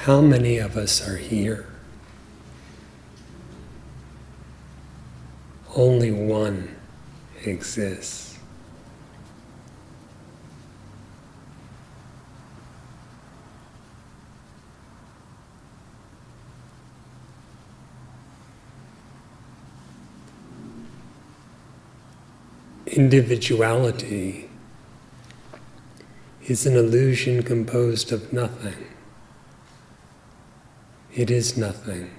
How many of us are here? Only one exists. Individuality is an illusion composed of nothing. It is nothing.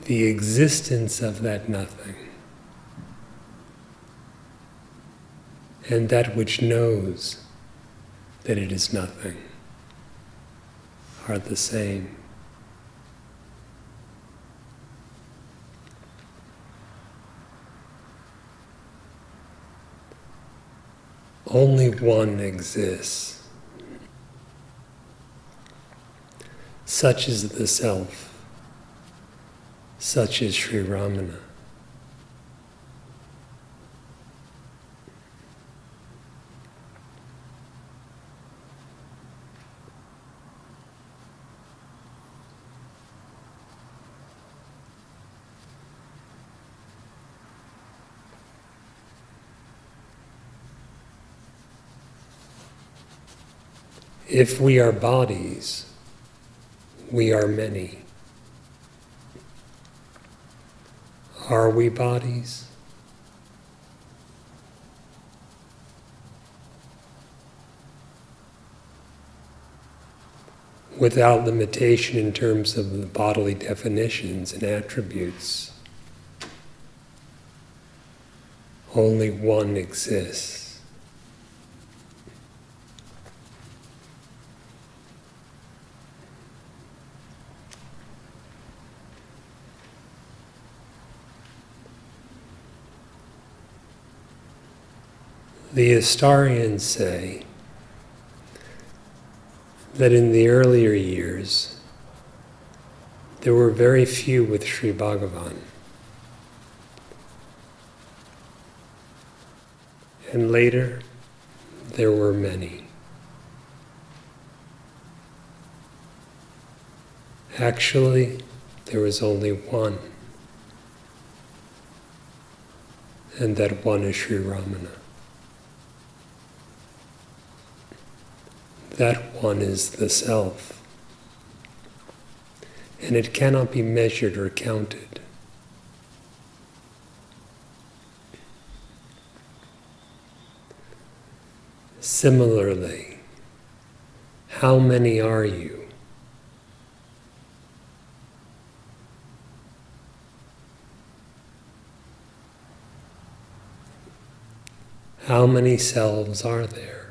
The existence of that nothing and that which knows that it is nothing are the same. Only one exists. Such is the self. Such is Sri Ramana. If we are bodies, we are many. Are we bodies? Without limitation in terms of the bodily definitions and attributes, only one exists. The historians say that in the earlier years, there were very few with Sri Bhagavan. And later, there were many. Actually, there was only one. And that one is Sri Ramana. That one is the self, and it cannot be measured or counted. Similarly, how many are you? How many selves are there?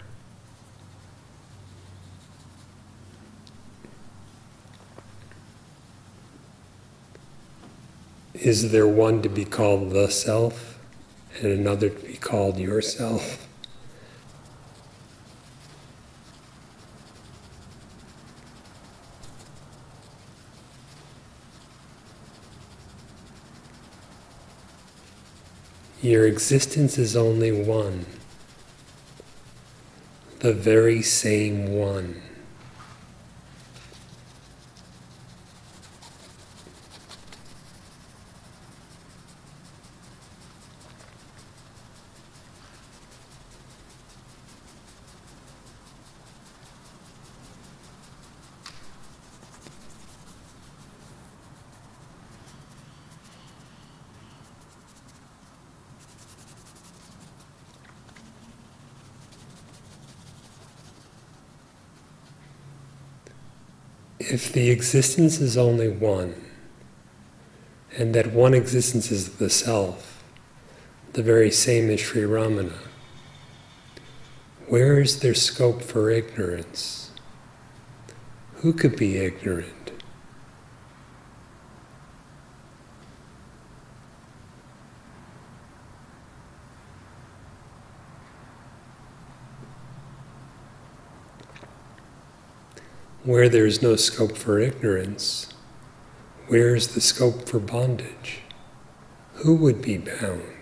Is there one to be called the self and another to be called yourself? Your existence is only one, the very same one. If the existence is only one, and that one existence is the self, the very same as Sri Ramana, where is there scope for ignorance? Who could be ignorant? Where there is no scope for ignorance, where is the scope for bondage? who would be bound?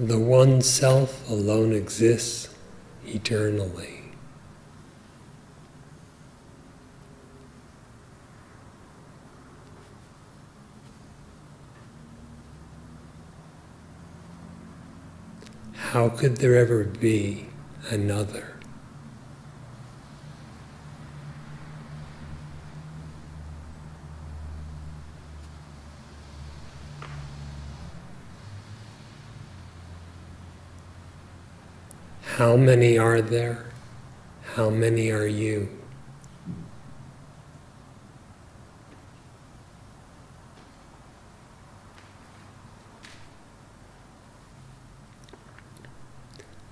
The one self alone exists eternally. How could there ever be another? How many are there? How many are you?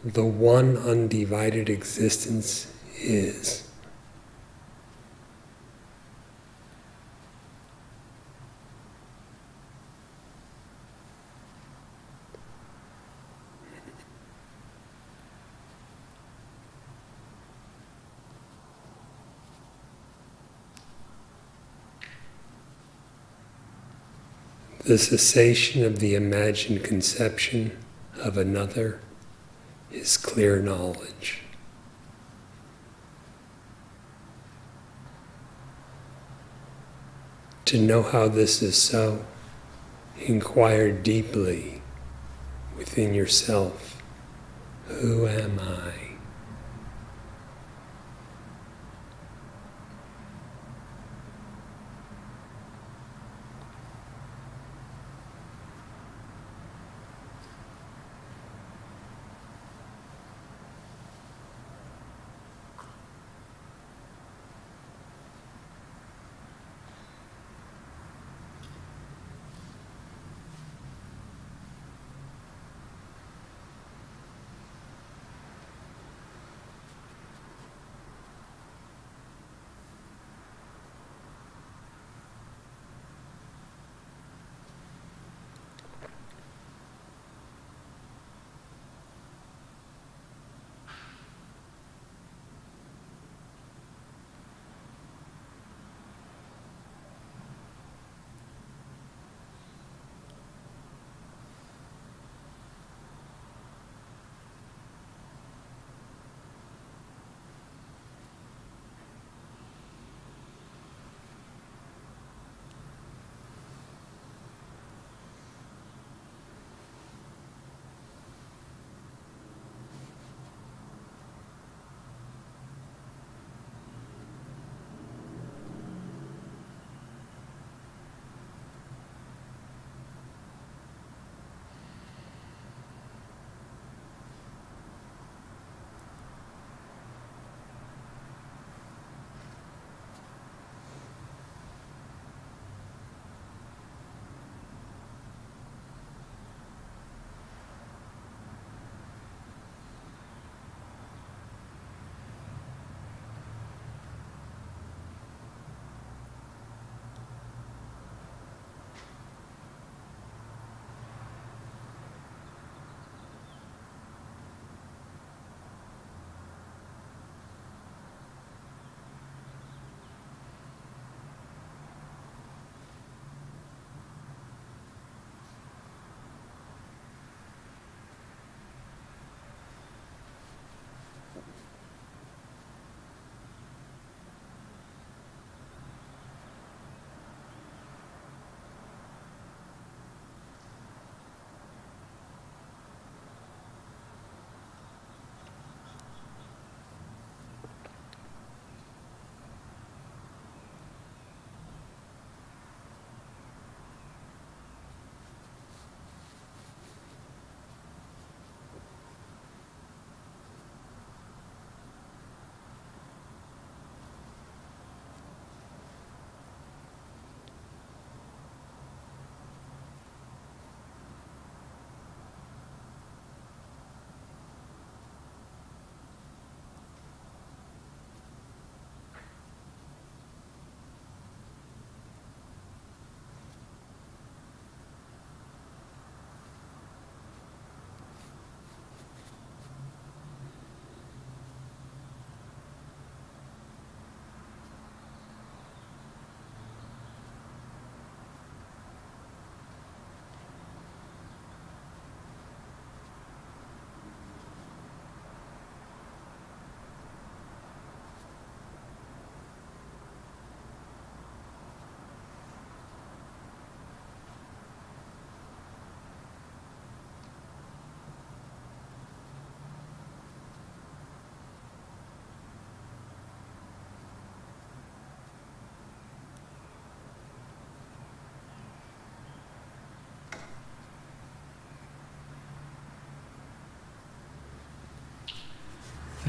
The one undivided existence is. The cessation of the imagined conception of another is clear knowledge. To know how this is so, inquire deeply within yourself. Who am I?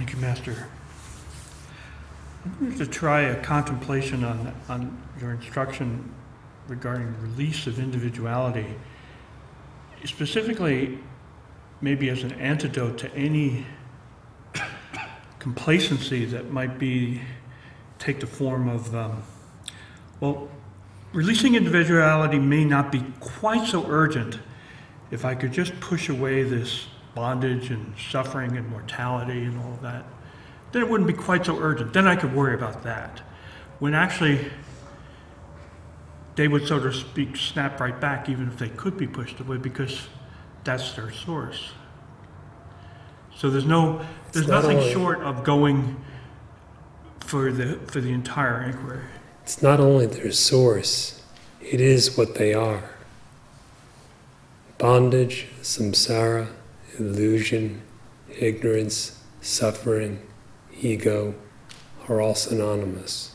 Thank you, Master. I'm going to try a contemplation on your instruction regarding release of individuality, specifically maybe as an antidote to any complacency that might take the form of, releasing individuality may not be quite so urgent if I could just push away this bondage and suffering and mortality and all of that. Then it wouldn't be quite so urgent. Then I could worry about that. When actually they would, so to speak, snap right back even if they could be pushed away because that's their source. So there's nothing short of going for the entire inquiry. It's not only their source, it is what they are. Bondage, samsara, illusion, ignorance, suffering, ego are all synonymous.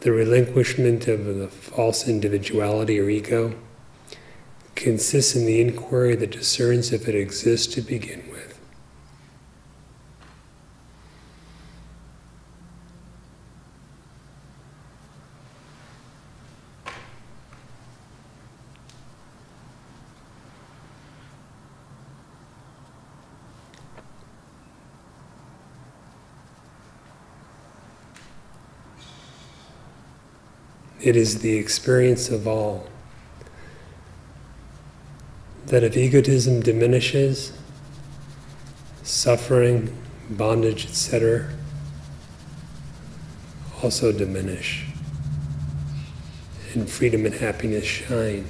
The relinquishment of the false individuality or ego consists in the inquiry that discerns if it exists to begin with. It is the experience of all that if egotism diminishes, suffering, bondage, etc. also diminish, and freedom and happiness shine.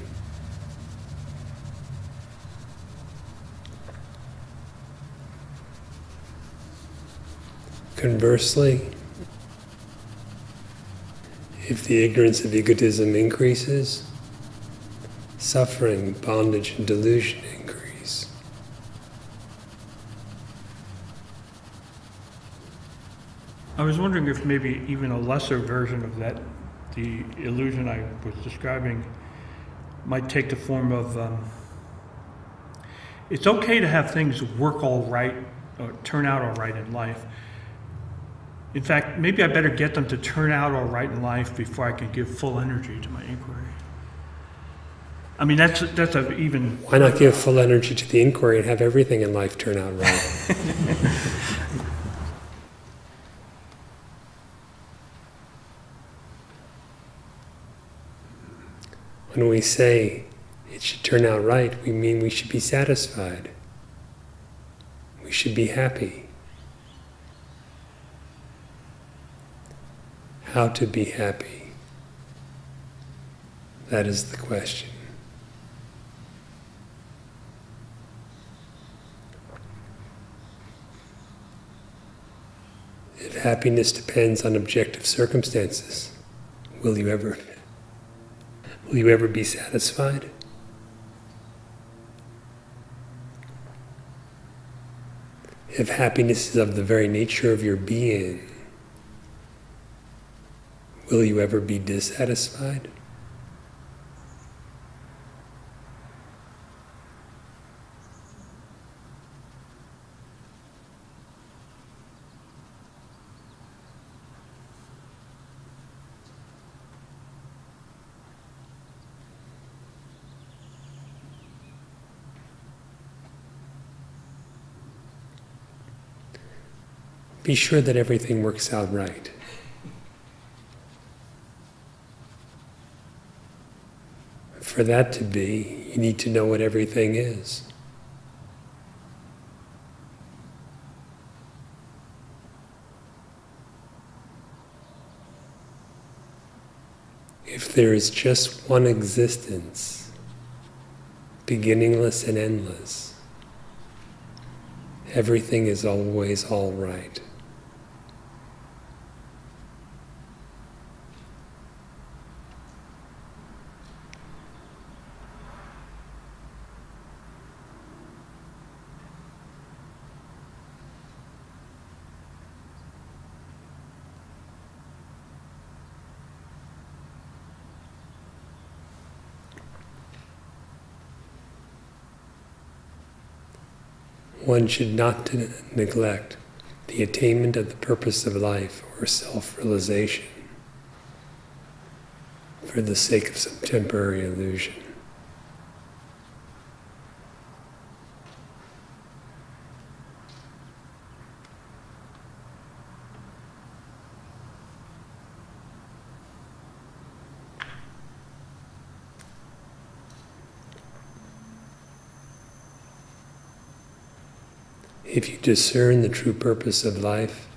Conversely, if the ignorance of egotism increases, suffering, bondage, and delusion increase. I was wondering if maybe even a lesser version of that, the illusion I was describing, might take the form of, it's okay to have things work all right, or turn out all right in life. In fact, maybe I better get them to turn out all right in life before I can give full energy to my inquiry. I mean, that's a even... Why not give full energy to the inquiry and have everything in life turn out right? When we say it should turn out right, we mean we should be satisfied. We should be happy. How to be happy? That is the question. If happiness depends on objective circumstances, will you ever be satisfied? If happiness is of the very nature of your being, will you ever be dissatisfied? Be sure that everything works out right. For that to be, you need to know what everything is. If there is just one existence, beginningless and endless, everything is always all right. one should not neglect the attainment of the purpose of life or self-realization for the sake of some temporary illusion. If you discern the true purpose of life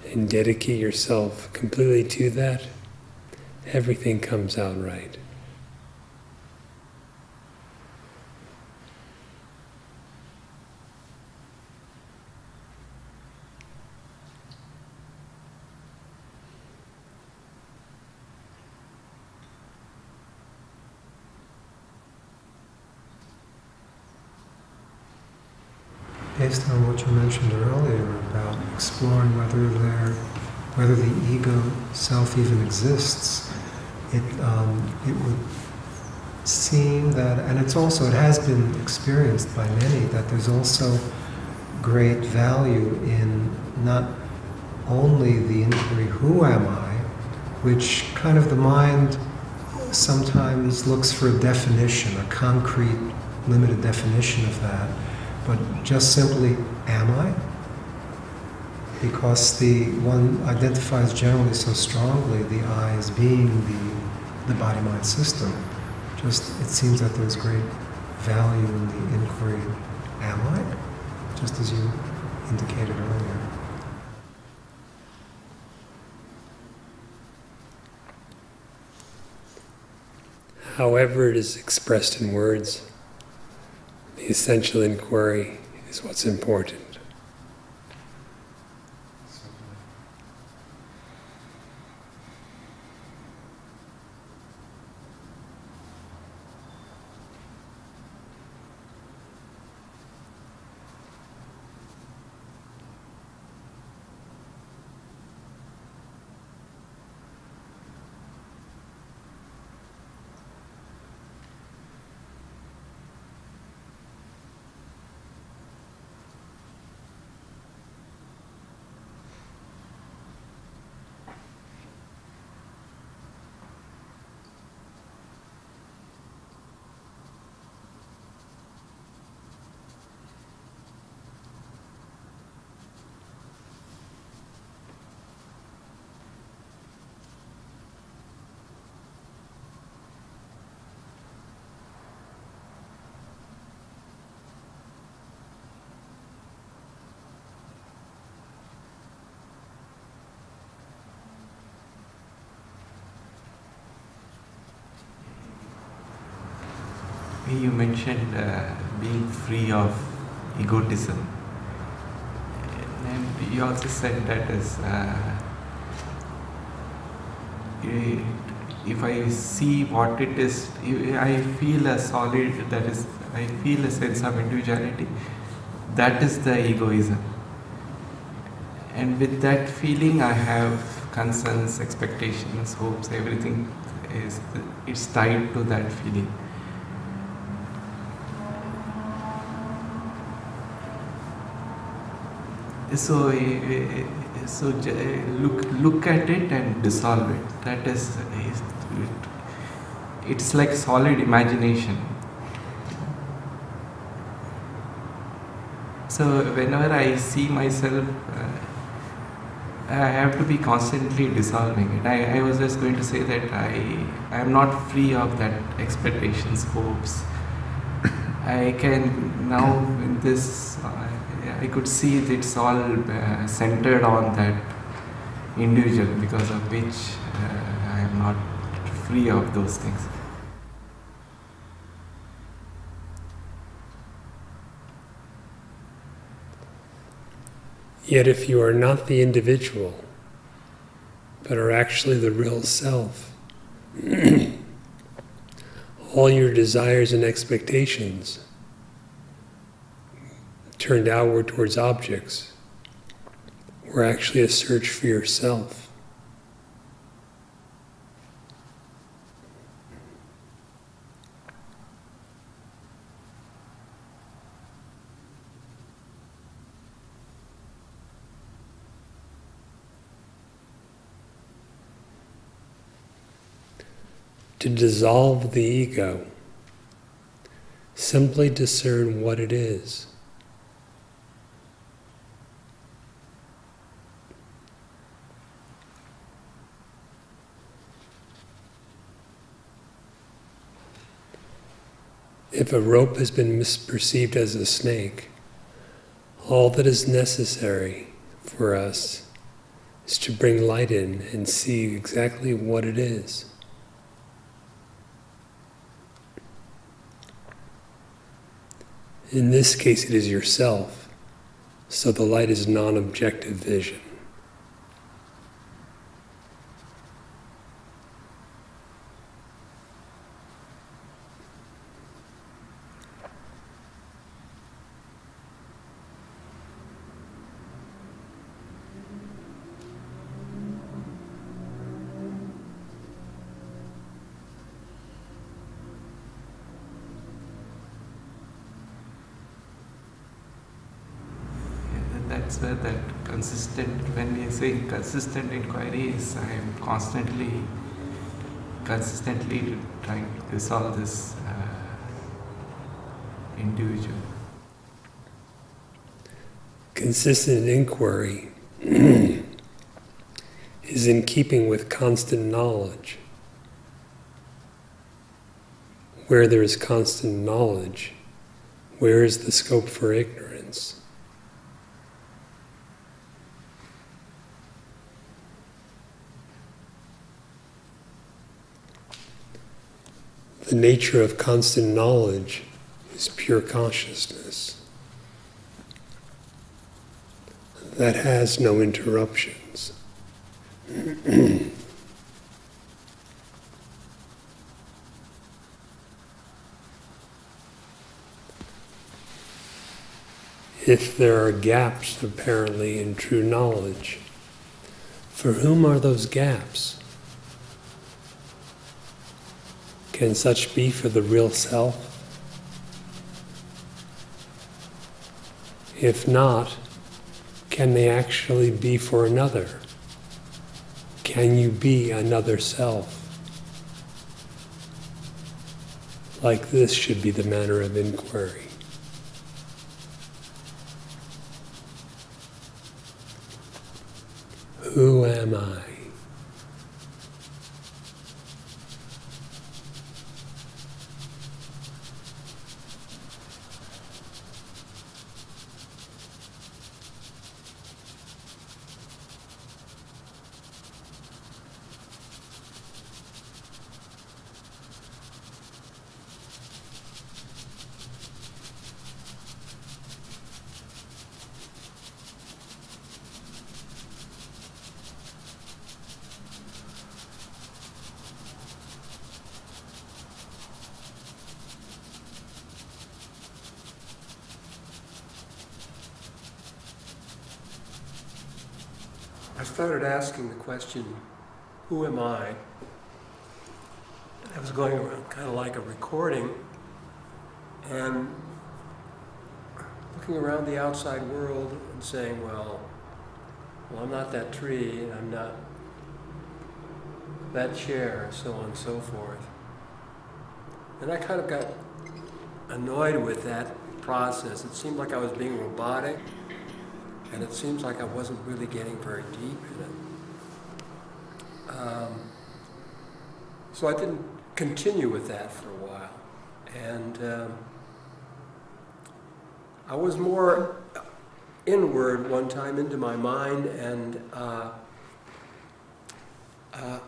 and dedicate yourself completely to that, everything comes out right. Based on what you mentioned earlier about exploring whether the ego self even exists, it would seem that, and it has been experienced by many, that there's also great value in not only the inquiry, who am I, which kind of the mind sometimes looks for a definition, a concrete, limited definition of that, but just simply, am I? Because the one identifies generally so strongly the I as being the body-mind system. Just, it seems that there's great value in the inquiry, am I? Just as you indicated earlier. However it is expressed in words, the essential inquiry is what's important. You mentioned being free of egotism, and you also said that if I see what it is, I feel a solid, that is, I feel a sense of individuality, that is the egoism. And with that feeling I have concerns, expectations, hopes, everything it's tied to that feeling. So look at it and dissolve it. That is, it's like solid imagination. So whenever I see myself, I have to be constantly dissolving it. I was just going to say that I am not free of that expectations, hopes. I can now in this. I could see it's all centered on that individual, because of which I am not free of those things. Yet if you are not the individual, but are actually the real self, all your desires and expectations turned outward towards objects were actually a search for yourself. to dissolve the ego. Simply discern what it is. If a rope has been misperceived as a snake, all that is necessary for us is to bring light in and see exactly what it is. In this case, it is yourself, so the light is non-objective vision. That's where that consistent, when we say consistent inquiries, I am consistently trying to resolve this individual. Consistent inquiry is in keeping with constant knowledge. Where there is constant knowledge, where is the scope for ignorance? The nature of constant knowledge is pure consciousness that has no interruptions. If there are gaps apparently in true knowledge, for whom are those gaps? Can such be for the real self? If not, can they actually be for another? Can you be another self? Like this should be the manner of inquiry. Who am I? I started asking the question, who am I? I was going around kind of like a recording and looking around the outside world and saying, well, I'm not that tree, and I'm not that chair, so on and so forth. And I kind of got annoyed with that process. It seemed like I was being robotic, and it seems like I wasn't really getting very deep in it. So I didn't continue with that for a while. And I was more inward one time into my mind, and I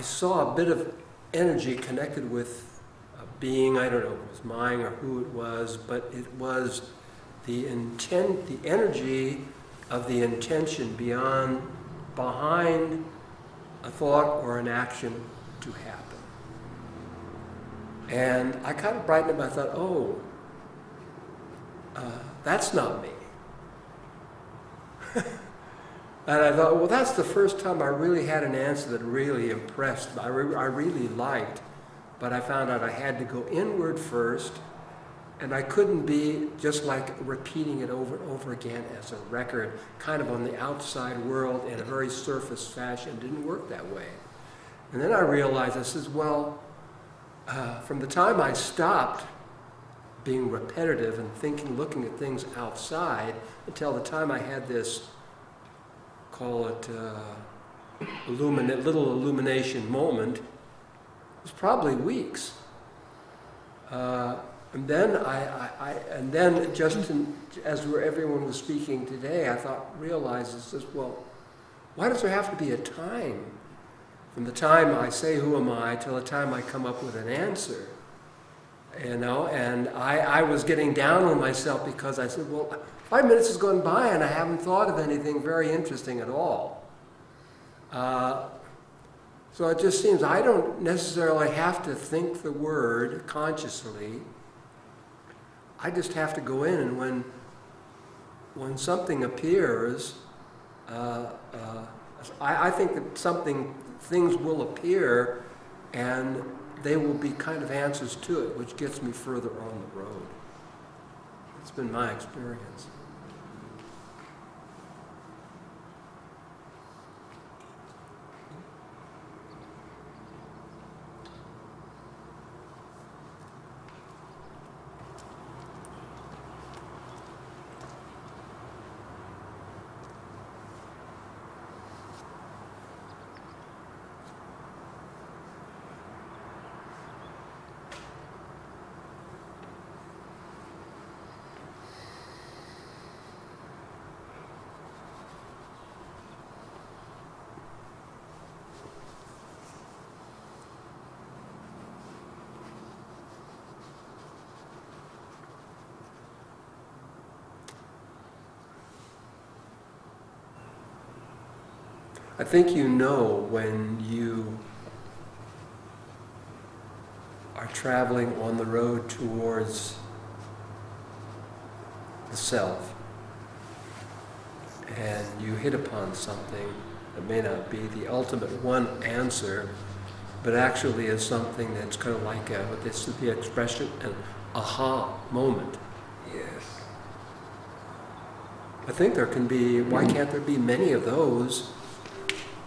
saw a bit of energy connected with a being. I don't know if it was mine or who it was, but it was the energy of the intention behind a thought or an action to happen. And I kind of brightened up. I thought, oh, that's not me. And I thought, well, that's the first time I really had an answer that really impressed me. I really liked, but I found out I had to go inward first, and I couldn't be just like repeating it over and over again as a record, kind of on the outside world in a very surface fashion. It didn't work that way. And then I realized, I says, well, from the time I stopped being repetitive and thinking, looking at things outside, until the time I had this, call it little illumination moment, it was probably weeks. And then as everyone was speaking today, I realized this, well, why does there have to be a time? From the time I say, who am I, till the time I come up with an answer. You know, and I was getting down on myself because I said, well, 5 minutes has gone by and I haven't thought of anything very interesting at all. So it just seems I don't necessarily have to think the word consciously. I just have to go in, and when something appears, I think that things will appear, and they will be kind of answers to it, which gets me further on the road. It's been my experience. I think you know when you are traveling on the road towards the self and you hit upon something that may not be the ultimate one answer, but actually is something that's kind of like what this is the expression, an aha moment. Yes. I think there can be, why can't there be many of those?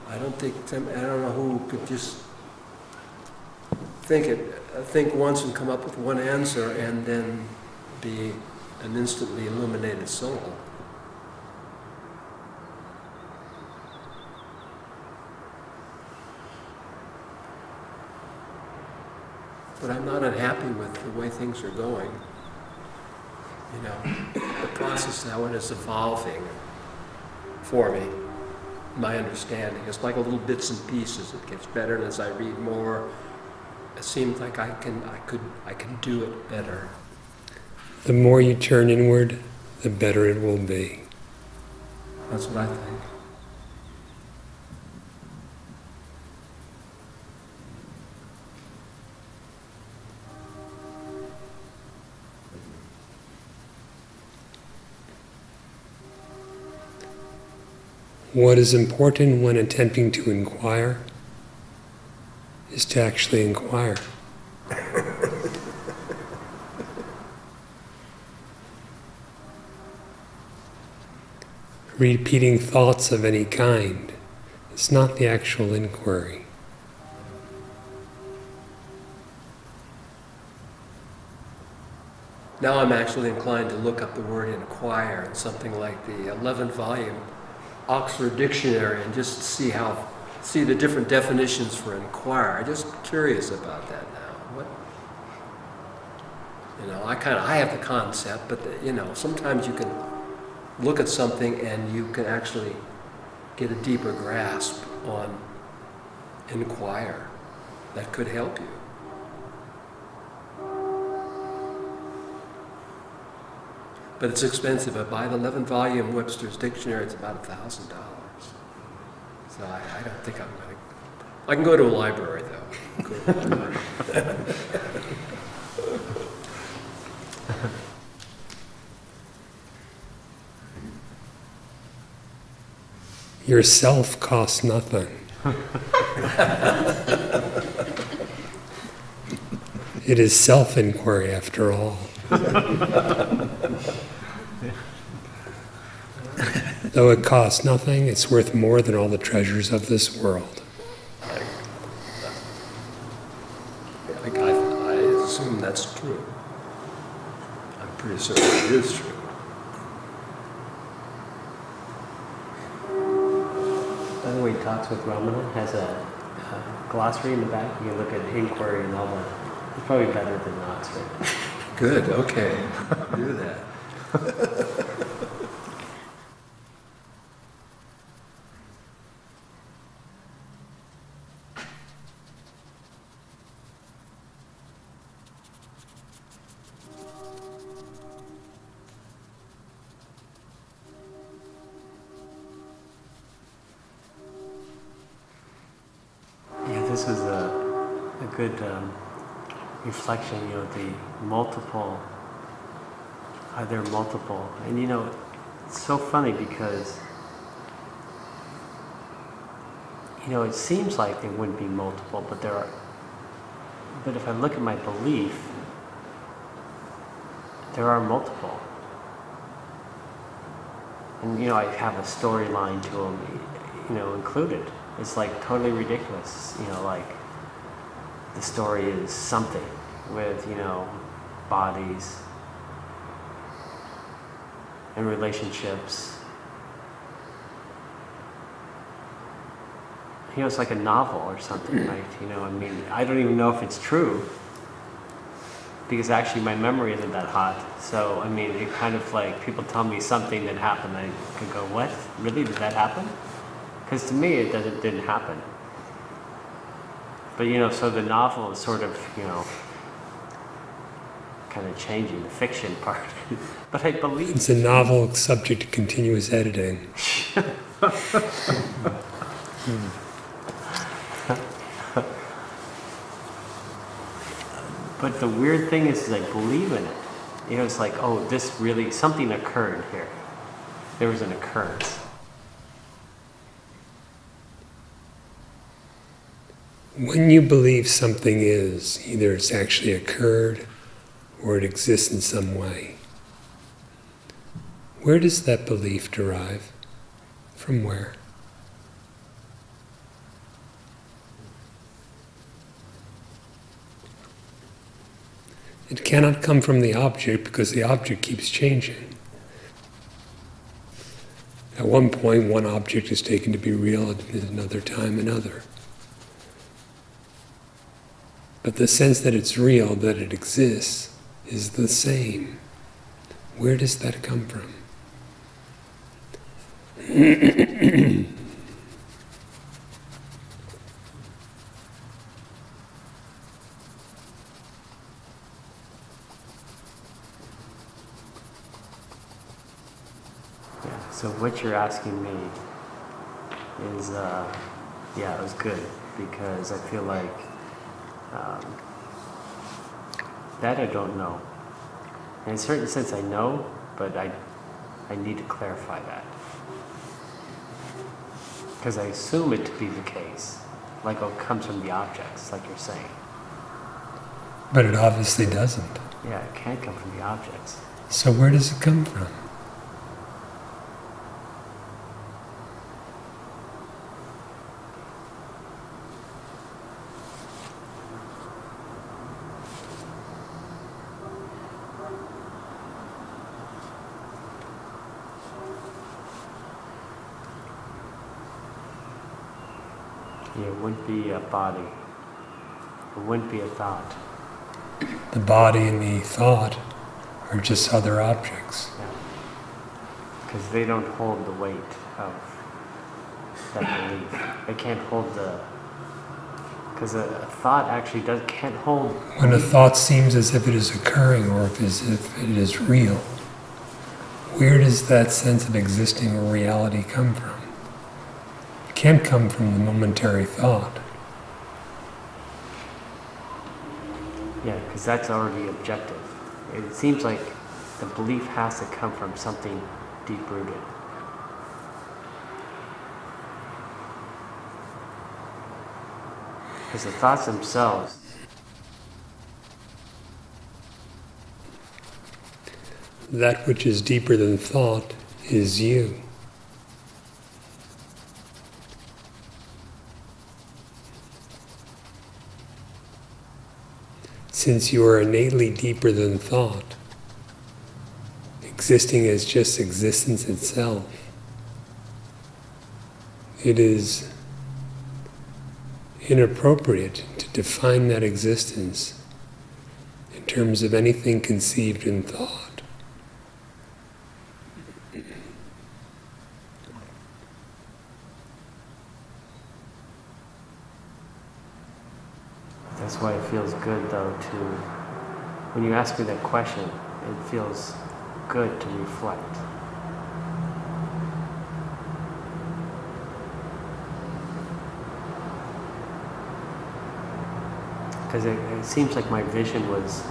I don't know who could just think once and come up with one answer and then be an instantly illuminated soul. But I'm not unhappy with the way things are going. You know, the process now is evolving for me. My understanding. It's like a little bits and pieces. It gets better, and as I read more, it seems like I can do it better. The more you turn inward, the better it will be. That's what I think. What is important when attempting to inquire is to actually inquire. Repeating thoughts of any kind is not the actual inquiry. Now I'm actually inclined to look up the word inquire in something like the 11th volume Oxford Dictionary and just see the different definitions for inquire. I'm just curious about that now. I have the concept, but sometimes you can look at something and you can actually get a deeper grasp on inquire. That could help you. But it's expensive. I buy the 11th volume Webster's Dictionary, it's about $1,000. So I don't think I'm going to... I can go to a library, though. Go to a library. Yourself costs nothing. It is self-inquiry, after all. Though it costs nothing, it's worth more than all the treasures of this world. true. I'm pretty certain it is true. By the way, Talks with Ramana has a glossary in the back. You can look at inquiry and all that. It's probably better than Oxford. Good, okay. Do that. Yeah, this is a good reflection, the multiple, are there multiple? And it's so funny because, it seems like there wouldn't be multiple, but there are. But if I look at my belief, there are multiple. And, I have a storyline to them, included. It's like totally ridiculous, like the story is something with, bodies and relationships. It's like a novel or something, right? I don't even know if it's true because actually my memory isn't that hot. So, it kind of like people tell me something that happened, I could go, what? Really? Did that happen? Because to me, it didn't happen. But, so the novel is sort of, kind of changing the fiction part. But I believe... It's a novel subject to continuous editing. But the weird thing is I believe in it. It's like, oh, this really, something occurred here. There was an occurrence. When you believe something is, either it's actually occurred or it exists in some way, where does that belief derive? From where? It cannot come from the object because the object keeps changing. At one point, one object is taken to be real, at another time another. But the sense that it's real, that it exists, is the same. Where does that come from? So what you're asking me is, it was good because I feel like that I don't know. In a certain sense I know, but I need to clarify that. Because I assume it to be the case, like it comes from the objects, like you're saying. But it obviously doesn't. Yeah, it can't come from the objects. So where does it come from? It wouldn't be a body. It wouldn't be a thought. The body and the thought are just other objects. Yeah. Because they don't hold the weight of that belief. They can't hold the... Because a thought actually can't hold... When a thought seems as if it is occurring or as if it is real, where does that sense of existing or reality come from? It can't come from the momentary thought. Yeah, because that's already objective. It seems like the belief has to come from something deep-rooted. Because the thoughts themselves... That which is deeper than thought is you. since you are innately deeper than thought, existing as just existence itself, it is inappropriate to define that existence in terms of anything conceived in thought. That's why it feels good, though, to, when you ask me that question, it feels good to reflect. Because it seems like my vision was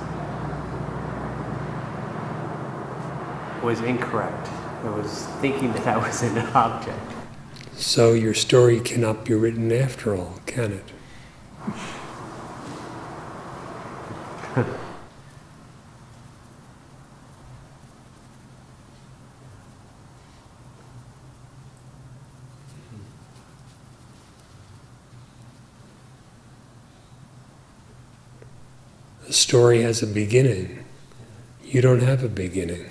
incorrect. I was thinking that I was an object. So your story cannot be written after all, can it? A story has a beginning. You don't have a beginning.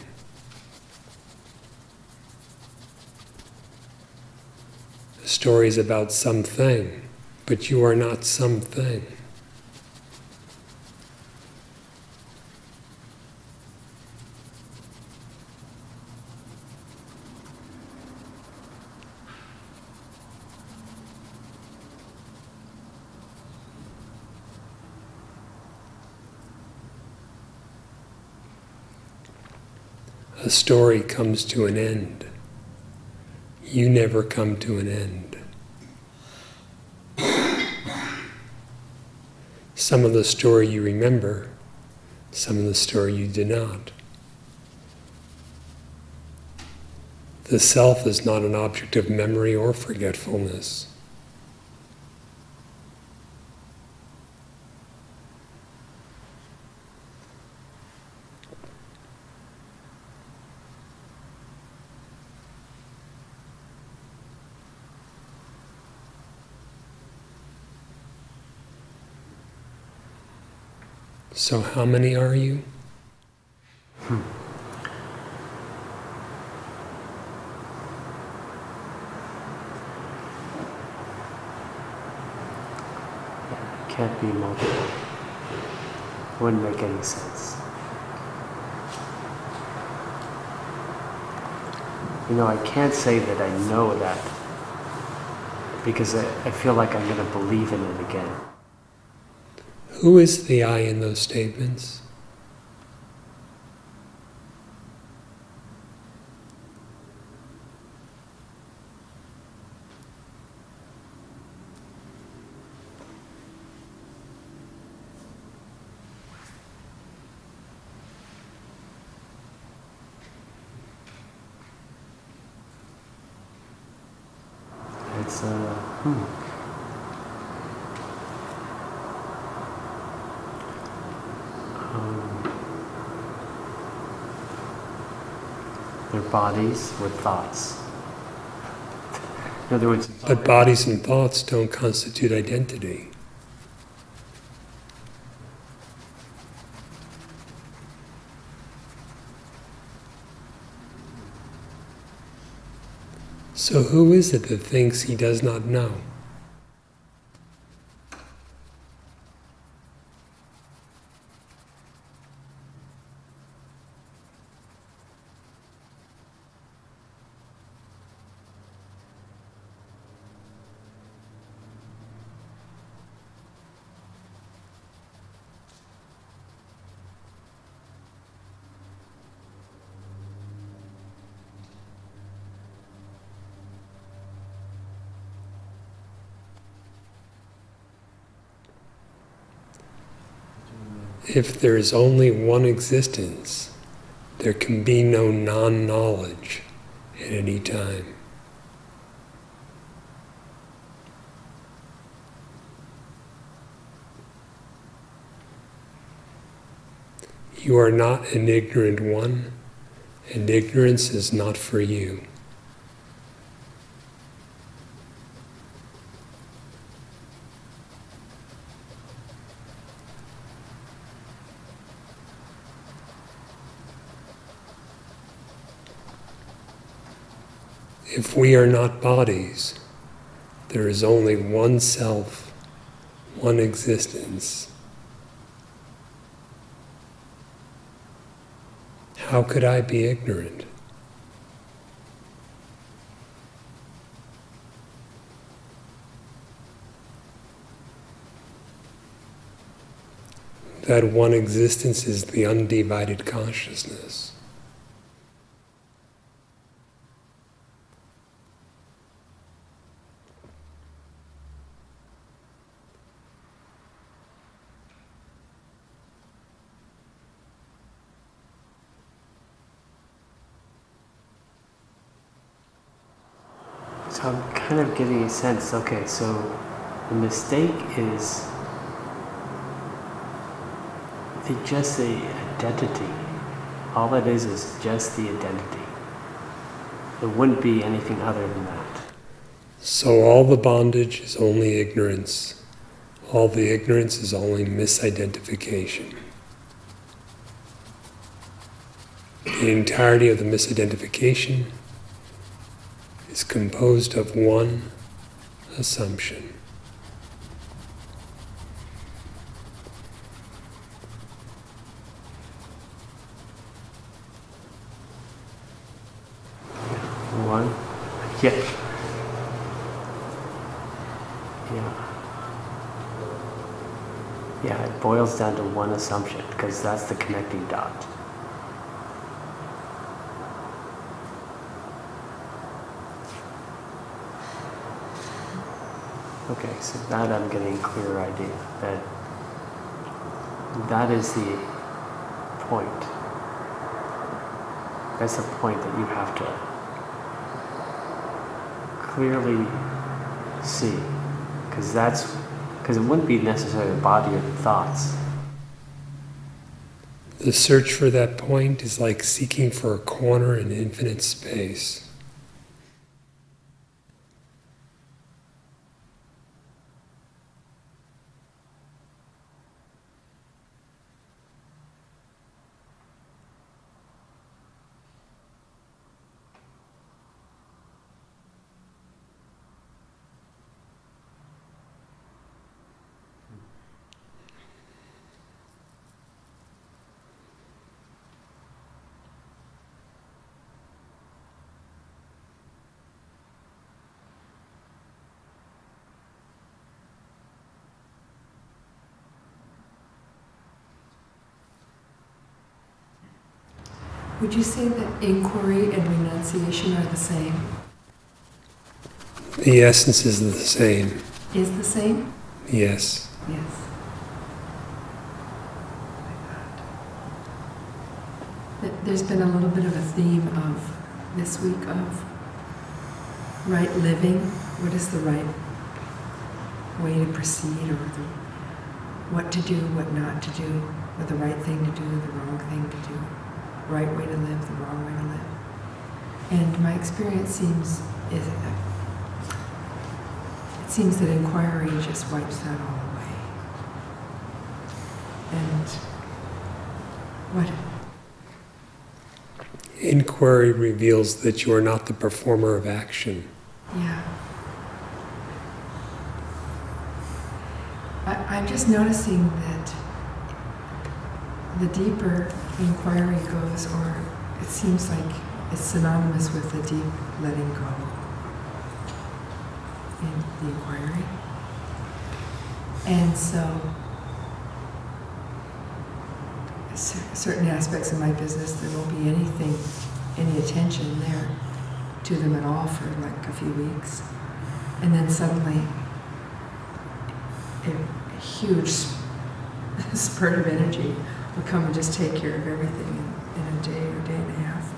A story is about something, but you are not something. A story comes to an end. You never come to an end. Some of the story you remember, some of the story you do not. The self is not an object of memory or forgetfulness. So how many are you? Can't be multiple. Wouldn't make any sense. You know, I can't say that I know that because I feel like I'm going to believe in it again. Who is the I in those statements? It's their bodies with thoughts. In other words, But bodies and thoughts don't constitute identity. So who is it that thinks he does not know? If there is only one existence, there can be no non-knowledge at any time. You are not an ignorant one, and ignorance is not for you. If we are not bodies, there is only one self, one existence. How could I be ignorant? That one existence is the undivided consciousness. So I'm kind of getting a sense, okay, so the mistake is just the identity. All it is just the identity. It wouldn't be anything other than that. So all the bondage is only ignorance. All the ignorance is only misidentification. The entirety of the misidentification is composed of one assumption. One? Yeah. Yeah. Yeah, it boils down to one assumption, because that's the connecting dot. Okay, so that I'm getting a clearer idea, that is the point. That's the point that you have to clearly see, because it wouldn't be necessarily the body or the thoughts. The search for that point is like seeking for a corner in infinite space. Would you say that inquiry and renunciation are the same? The essence is the same. Is the same? Yes. Yes. There's been a little bit of a theme of this week of right living. What is the right way to proceed, or what to do, what not to do, or the right thing to do, the wrong thing to do, right way to live, the wrong way to live. And my experience seems that inquiry just wipes that all away. And what? Inquiry reveals that you are not the performer of action. Yeah. I'm just noticing that the deeper inquiry goes, or it seems like it's synonymous with the deep letting go in the inquiry. And so, certain aspects of my business, there won't be any attention there to them at all for like a few weeks. And then suddenly, a huge spurt of energy will come and just take care of everything in a day or day and a half.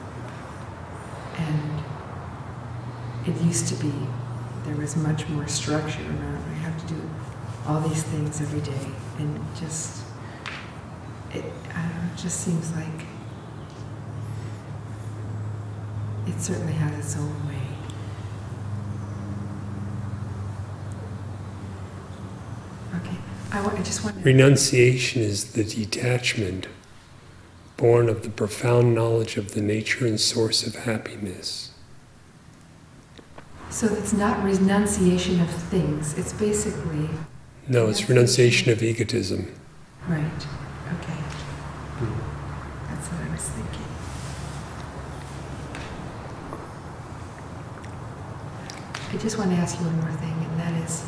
And it used to be, there was much more structure around. I have to do all these things every day, and just, I don't know, it just seems like it certainly has its own way. Okay, I just want to... Renunciation is the detachment born of the profound knowledge of the nature and source of happiness. So it's not renunciation of things. It's basically... No, it's renunciation of egotism. Right. Okay. That's what I was thinking. I just want to ask you one more thing, and that is,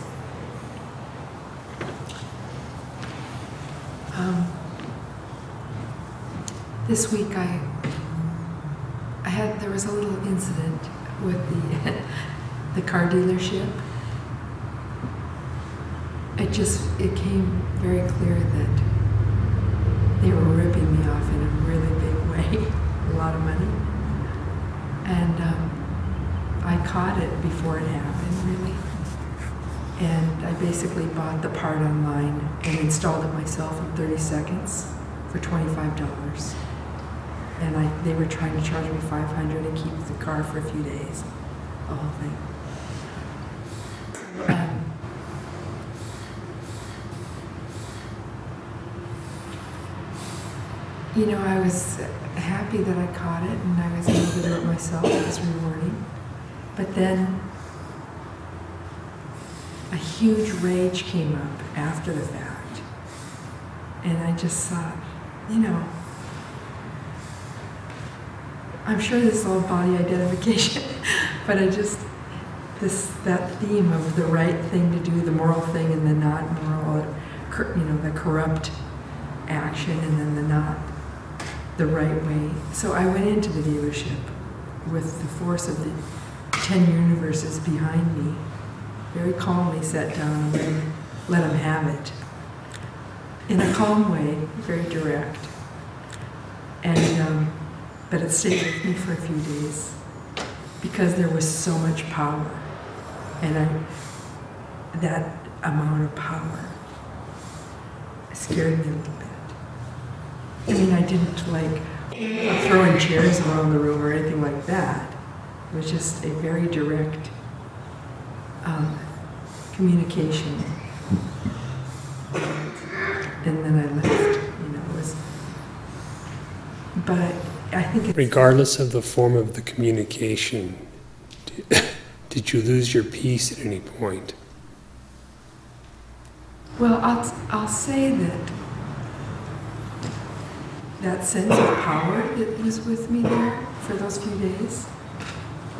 this week there was a little incident with the car dealership. It came very clear that they were ripping me off in a really big way, a lot of money. And I caught it before it happened, really. And I basically bought the part online and installed it myself in 30 seconds for $25. And they were trying to charge me $500 to keep the car for a few days, the whole thing. You know, I was happy that I caught it and I was able to do it myself. It was rewarding. But then a huge rage came up after the fact. And I just thought, you know, I'm sure this is all body identification, but that theme of the right thing to do, the moral thing and the not moral, you know, the corrupt action and then the not the right way. So I went into the dealership with the force of the 10 universes behind me, very calmly sat down and let them have it. In a calm way, very direct. And, but it stayed with me for a few days because there was so much power. And that amount of power scared me a little bit. I mean, I didn't like throwing chairs around the room or anything like that. It was just a very direct communication. And then I left, you know, it was, but I think it's... Regardless of the form of the communication, did you lose your peace at any point? Well, I'll say that sense of power that was with me there for those few days,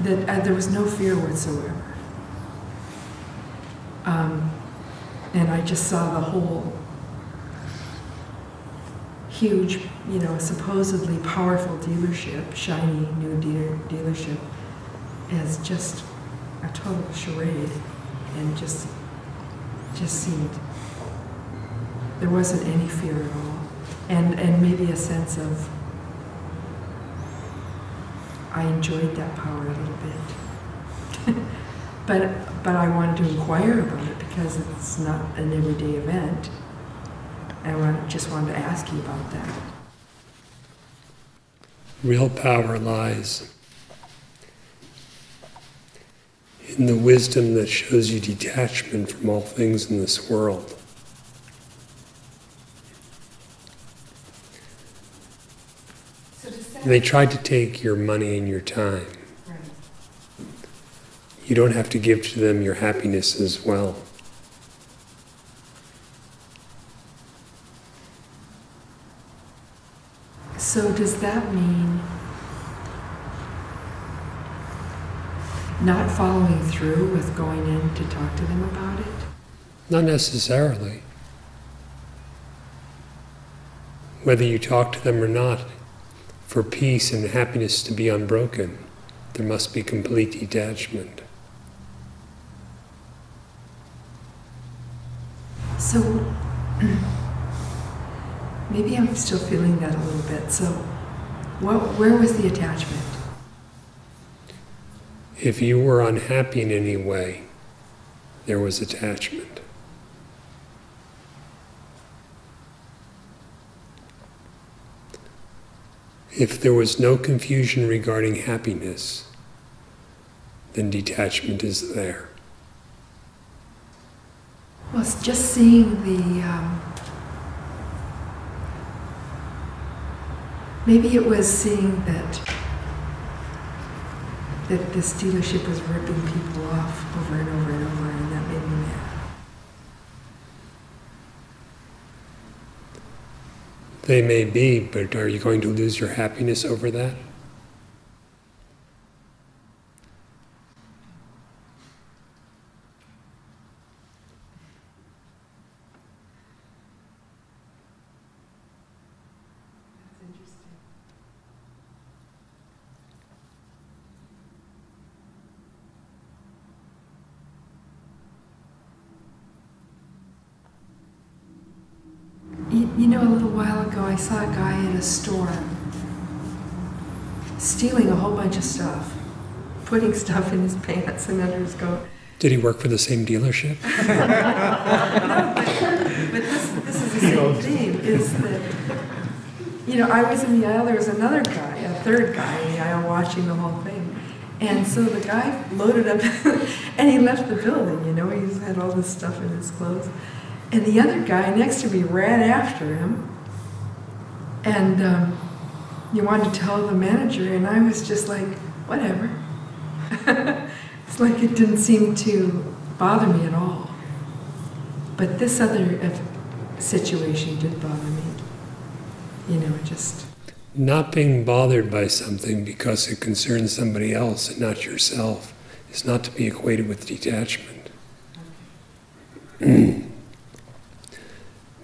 that there was no fear whatsoever. And I just saw the whole huge, you know, supposedly powerful dealership, shiny new dealership, as just a total charade, and just seemed, there wasn't any fear at all. And maybe a sense of, I enjoyed that power a little bit. but I wanted to inquire about it because it's not an everyday event. I just wanted to ask you about that. Real power lies in the wisdom that shows you detachment from all things in this world. They tried to take your money and your time. Right. You don't have to give to them your happiness as well. So does that mean not following through with going in to talk to them about it? Not necessarily. Whether you talk to them or not, for peace and happiness to be unbroken, there must be complete detachment. So, maybe I'm still feeling that a little bit. So, where was the attachment? If you were unhappy in any way, there was attachment. If there was no confusion regarding happiness, then detachment is there. Well, it's just seeing the, maybe it was seeing that that this dealership was ripping people off over and over and over, and that made me mad. They may be, but are you going to lose your happiness over that? You know, a little while ago I saw a guy at a store stealing a whole bunch of stuff, putting stuff in his pants and under his coat. Did he work for the same dealership? No, but this is the same theme, is that, you know, I was in the aisle, there was another guy, a third guy in the aisle watching the whole thing. And so the guy loaded up and he left the building, you know, he had all this stuff in his clothes. And the other guy next to me ran after him, and you wanted to tell the manager, and I was just like, whatever. It's like it didn't seem to bother me at all. But this other situation did bother me. You know, it just... Not being bothered by something because it concerns somebody else and not yourself is not to be equated with detachment.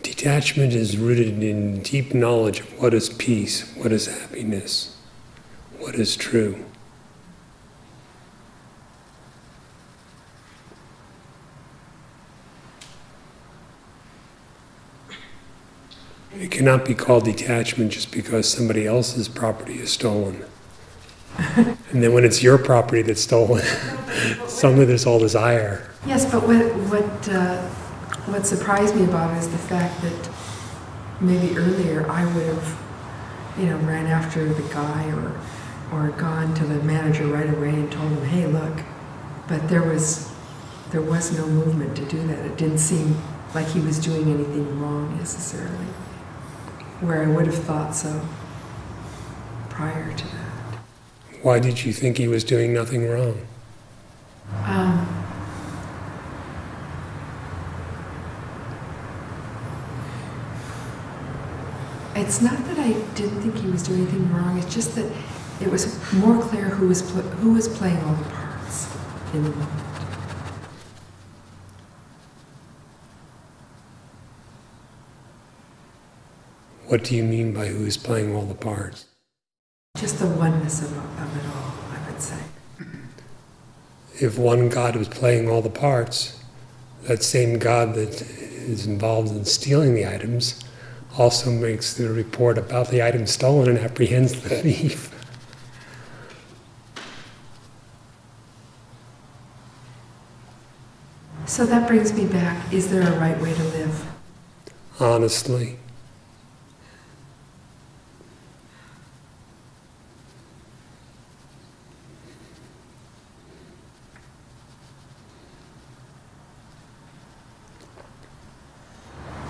Detachment is rooted in deep knowledge of what is peace, what is happiness, what is true. It cannot be called detachment just because somebody else's property is stolen. And then when it's your property that's stolen, suddenly there's all desire. Yes, but what surprised me about it is the fact that maybe earlier I would have, you know, ran after the guy or gone to the manager right away and told him, hey, look. But there was no movement to do that. It didn't seem like he was doing anything wrong necessarily, where I would have thought so prior to that. Why did you think he was doing nothing wrong? It's not that I didn't think he was doing anything wrong, it's just that it was more clear who was playing all the parts in the moment. What do you mean by who is playing all the parts? Just the oneness of it all, I would say. If one God was playing all the parts, that same God that is involved in stealing the items also makes the report about the item stolen and apprehends the thief. So that brings me back, is there a right way to live? Honestly.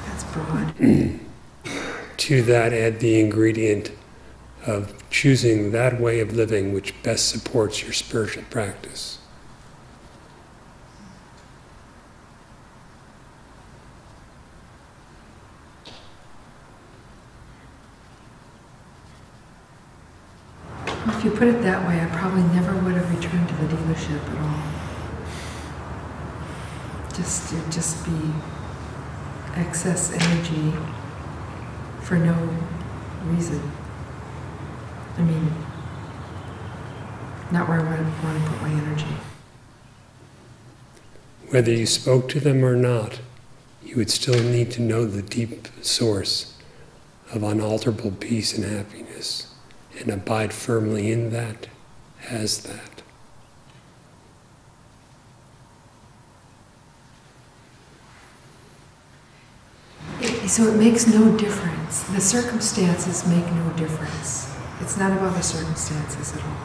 That's broad. To that, add the ingredient of choosing that way of living which best supports your spiritual practice. If you put it that way, I probably never would have returned to the dealership at all. It'd just be excess energy for no reason. I mean, not where I want to put my energy. Whether you spoke to them or not, you would still need to know the deep source of unalterable peace and happiness, and abide firmly in that, as that. So it makes no difference. The circumstances make no difference. It's not about the circumstances at all.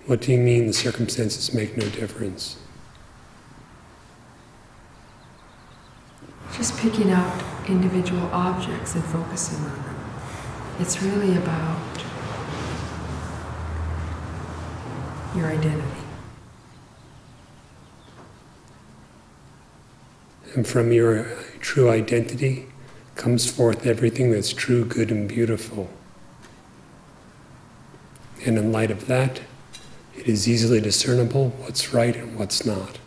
What do you mean the circumstances make no difference? Just picking out individual objects and focusing on them. It's really about your identity. And from your true identity comes forth everything that's true, good, and beautiful. And in light of that, it is easily discernible what's right and what's not.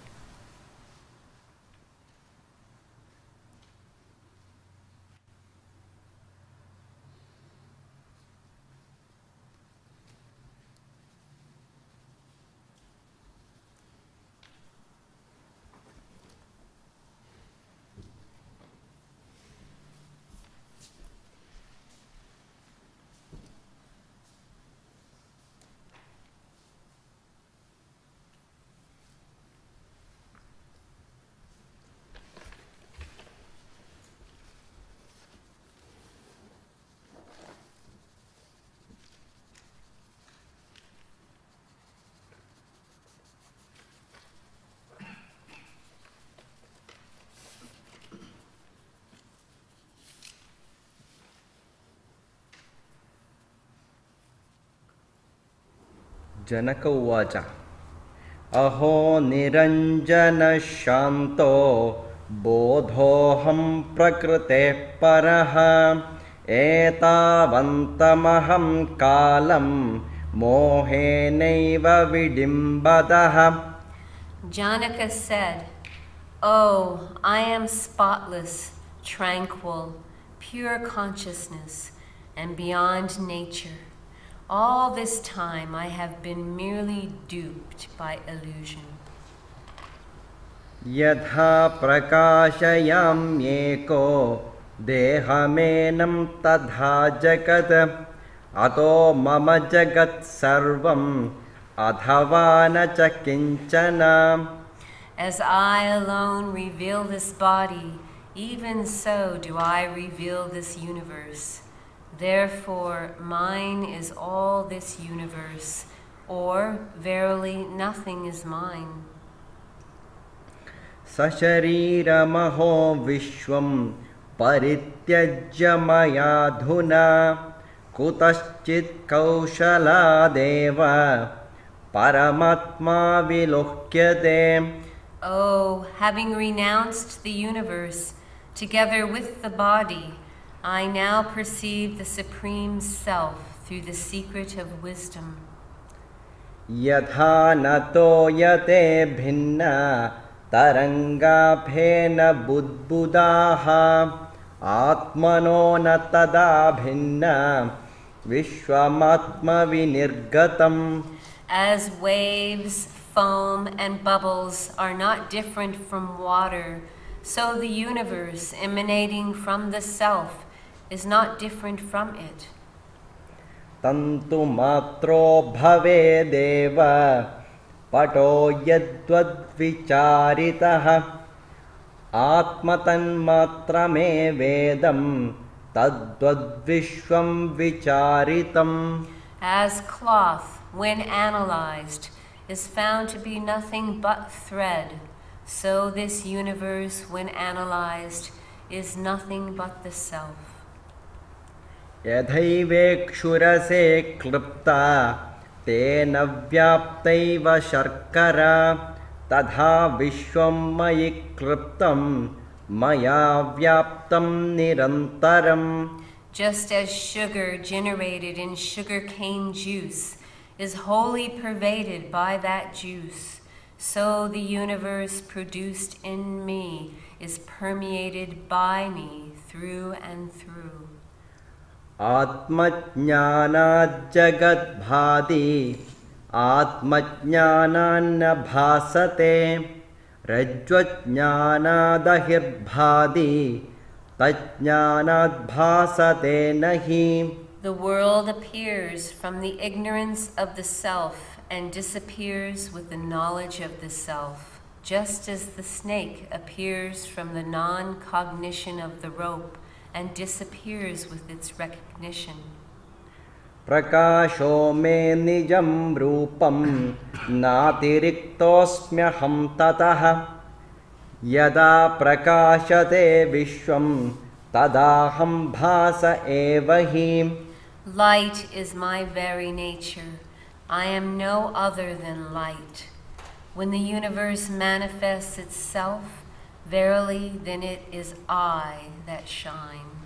जनक उवाच अहो निरञ्जनशान्तो बोधोऽहं प्रकृतेः परः एतावन्तमहं कालं मोहेनैव विडिम्बतः. Janaka said, "Oh, I am spotless, tranquil, pure consciousness, and beyond nature. All this time I have been merely duped by illusion." यथा प्रकाशयाम्येको देहमेनं तथा जगत् अतो मम जगत् सर्वम् अथवा न च किञ्चन. As I alone reveal this body, even so do I reveal this universe. Therefore, mine is all this universe, or verily nothing is mine. सशरीरमहो विश्वं परित्यज्य मयाधुना कुतश्चित् कौशलादेव परमात्मा विलोक्यते. Oh, having renounced the universe, together with the body, I now perceive the Supreme Self through the secret of wisdom. यथा नतो यते भिन्ना तरंगाभेन बुद्बुदाः आत्मनो न तदा भिन्ना विश्वमात्मविनिर्गतम्. As waves, foam, and bubbles are not different from water, so the universe emanating from the Self is not different from it. तन्तु मात्रो भवेदेव पटो यद्वद्विचारितः आत्मतन्मात्रमेवेदं तद्वद्विश्वं विचारितम्. As cloth, when analyzed, is found to be nothing but thread, so this universe, when analyzed, is nothing but the Self. यथैवेक्षुरसे क्लृप्ता तेन व्याप्तैव शर्करा तथा विश्वं मयि क्लृप्तं मया व्याप्तं निरन्तरम्. Just as sugar generated in sugarcane juice is wholly pervaded by that juice, so the universe produced in me is permeated by me through and through. आत्मज्ञानात् जगद्भाति आत्मज्ञानान्न भासते रज्ज्वज्ञानादहिर्भाति तज्ज्ञानात् भासते नहि. The world appears from the ignorance of the Self and disappears with the knowledge of the Self, just as the snake appears from the non-cognition of the rope and disappears with its recognition. प्रकाशो मे निजं रूपं नातिरिक्तोऽस्म्यहं ततः यदा प्रकाशते विश्वं तदाहं भास एव हि. Light is my very nature. I am no other than light. When the universe manifests itself, verily then it is I that shine.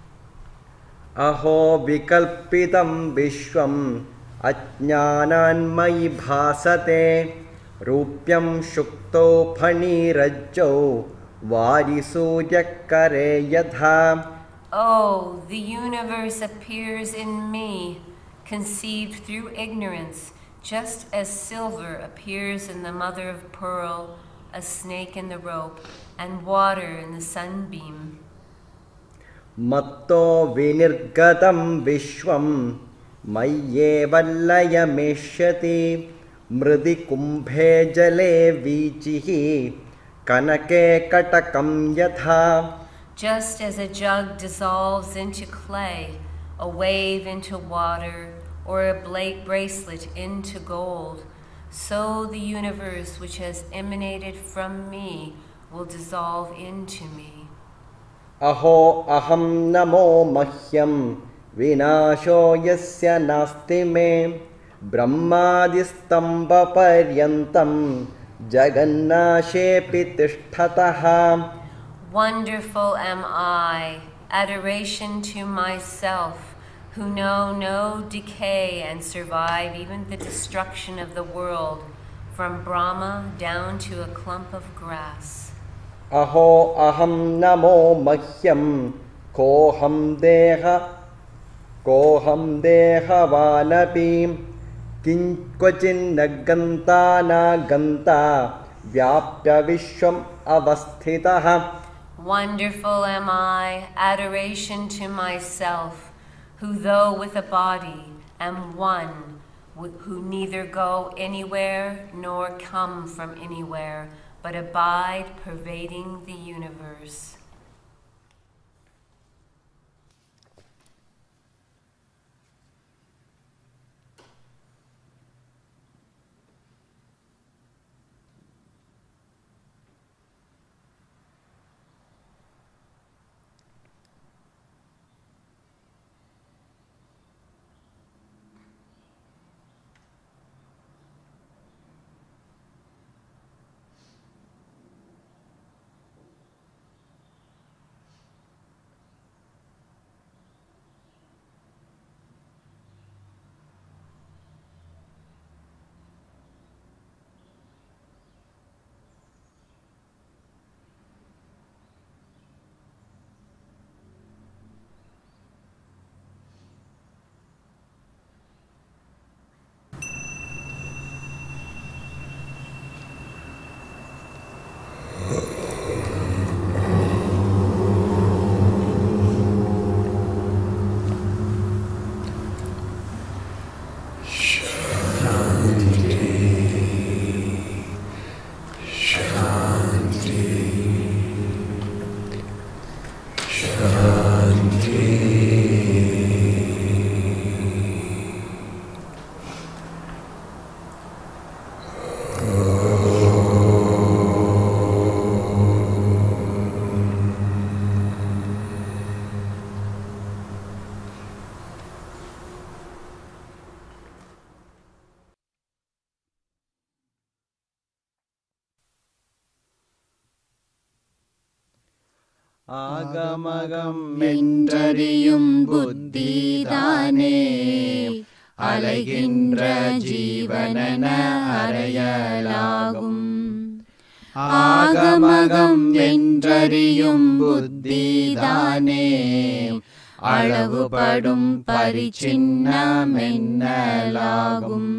Aho vikalpitam vishwam ajnananmayi bhasate rupyam shukto phanirajjo varisuryakkare yadha. Oh, the universe appears in me, conceived through ignorance, just as silver appears in the mother of pearl, a snake in the rope, and water in the sunbeam. Matto vinirgatam vishwam mayyevallayameshyati mridi kumbhe jale vichihi kanake katakam yatha. Just as a jug dissolves into clay, a wave into water, or a bracelet into gold, so the universe which has emanated from me will dissolve into me. Aho aham namo mahyam vinasho yasya nasti me brahmadistamba paryantam jagannashepi tishtataha. Wonderful am I, adoration to myself, who know no decay and survive even the destruction of the world, from Brahma down to a clump of grass. Aho aham namo mahyam koham deha vanapi kinkwachin naganta naganta vyapya vishwam avasthitaha. Wonderful am I, adoration to myself, who though with a body am one, who neither go anywhere nor come from anywhere, but abide pervading the universe. ஆகமகம் என்றறியும் புத்திதானே அலைகின்ற ஜீவனென அறையலாகும். ஆகமகம் என்றறியும் புத்திதானே அளவுபடும் பரிச்சின்னமென்னலாகும்.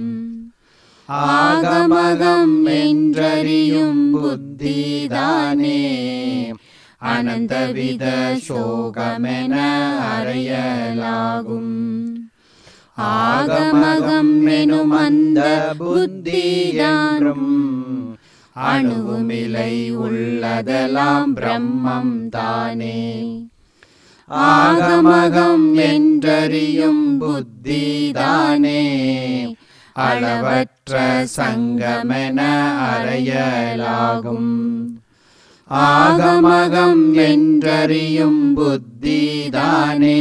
ஆகமகம் என்றறியும் புத்திதானே அனந்தவித சோகமென அறையலாகும். ஆகமகம் எனும் அந்த புத்தியான்றும் அணுவுமிலை உள்ளதெல்லாம் பிரம்மம் தானே. ஆகமகம் என்றறியும் புத்திதானே அளவற்ற சங்கமென அறையலாகும். ஆகமகம் என்றறியும் புத்திதானே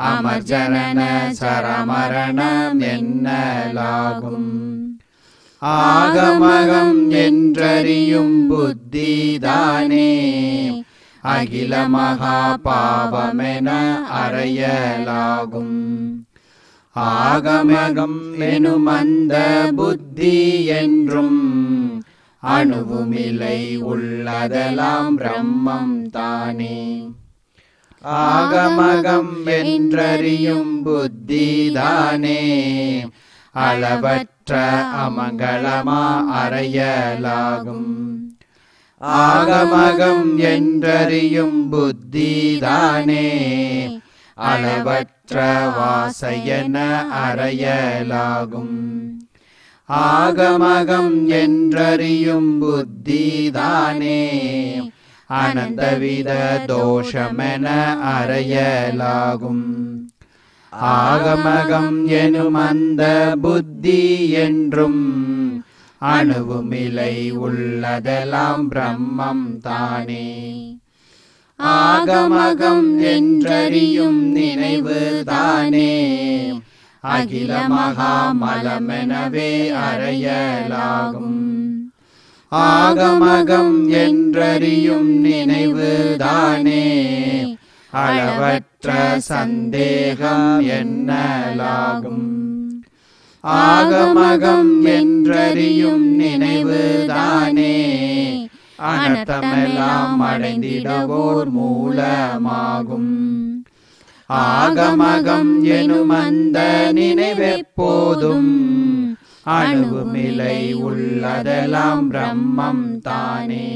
அமர்ஜனன சரமரணம் என்னலாகும். ஆகமகம் என்றறியும் புத்திதானே அகில மகா பாவமென அறையலாகும். ஆகமகம் எனும் அந்த புத்தி என்றும் அணுவுமில்லை உள்ளதெல்லாம் பிரம்மம் தானே. ஆகமகம் என்றறியும் புத்திதானே அளவற்ற அமங்கலமா அறையலாகும். ஆகமகம் என்றறியும் புத்திதானே அளவற்ற வாசையென அறையலாகும். ஆகமகம் என்றறியும் புத்திதானே அனந்தவித தோஷமென அறையலாகும். ஆகமகம் எனும் அந்த புத்தி என்றும் அணுவுமில்லை உள்ளதெல்லாம் பிரம்மம் தானே. ஆகமகம் என்றறியும் நினைவு தானே அகில மகா மலமெனவே அறையலாகும். ஆகமகம் என்றறியும் நினைவு தானே அளவற்ற சந்தேகம் என்னலாகும். ஆகமகம் என்றறியும் நினைவு தானே அனர்த்தமெல்லாம் அடைந்திடவோர் மூலமாகும். ஆகமகம் எனும் அந்த நினைவெப்போதும் அணுவுமில்லை உள்ளதெல்லாம் பிரம்மம் தானே.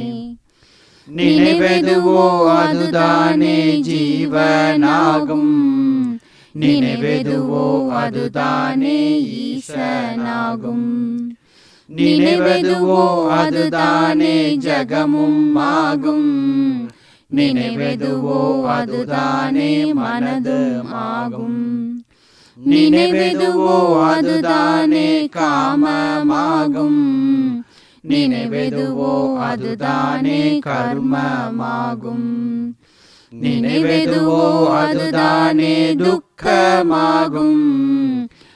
நினைவெதுவோ அதுதானே ஜீவனாகும். நினைவெதுவோ அதுதானே ஈசனாகும். நினைவெதுவோ அதுதானே ஜகமும் ஆகும். நினைவெதுவோ அதுதானே மனதும் ஆகும். நினைவெதுவோ அதுதானே காமமாகும். நினைவெதுவோ அதுதானே கர்மமாகும். நினைவெதுவோ அதுதானே துக்கமாகும்.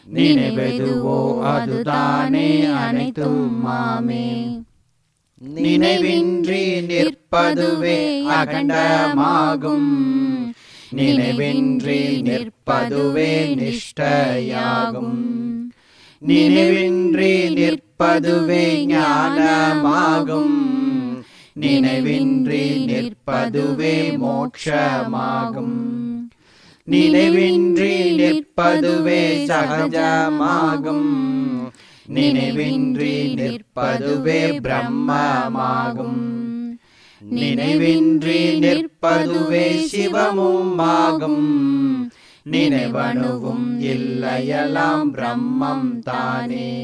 நினைவெதுவோ அதுதானே அனைத்தும் மாமே. நினைவின்றி நிற்பதுவே அகண்டமாகும். நினைவின்றி நிற்பதுவே நிஷ்டையாகும். நினைவின்றி நிற்பதுவே ஞானமாகும். நினைவின்றி நிற்பதுவே மோட்சமாகும். நினைவின்றி நிற்பதுவே சகஜமாகும். நினைவின்றி நிற்பதுவே பிரம்மமாகும். நினைவின்றி நிற்பதுவே சிவமும் ஆகும். நினைவணுவும் இல்லையெல்லாம் பிரம்மம் தானே.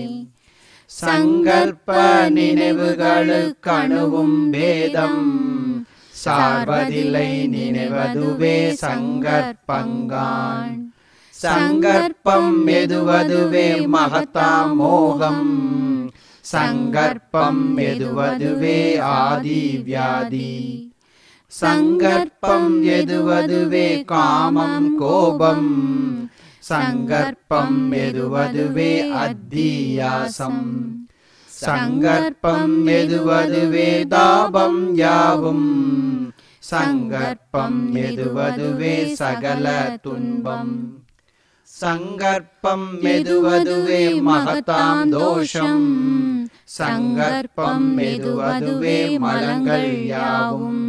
சங்கல்ப நினைவுகளுக்கணுவும் பேதம் சார்வதில்லை. நினைவதுவே சங்கற்பங்கான். சங்கற்பம் எதுவதுவே மகதா மோகம். சங்கற்பம் எதுவதுவே ஆதி வியாதி. சங்கற்பம் எதுவதுவே காமம் கோபம். சங்கற்பம் எதுவதுவே அத்தியாசம். சங்கற்பம் எதுவதுவே தாபம் யாவும். சங்கற்பம் எதுவதுவே சகல துன்பம். சங்கற்பம் எதுவதுவே மகதாம் தோஷம். சங்கற்பம் எதுவதுவே மலங்கள் யாவும்.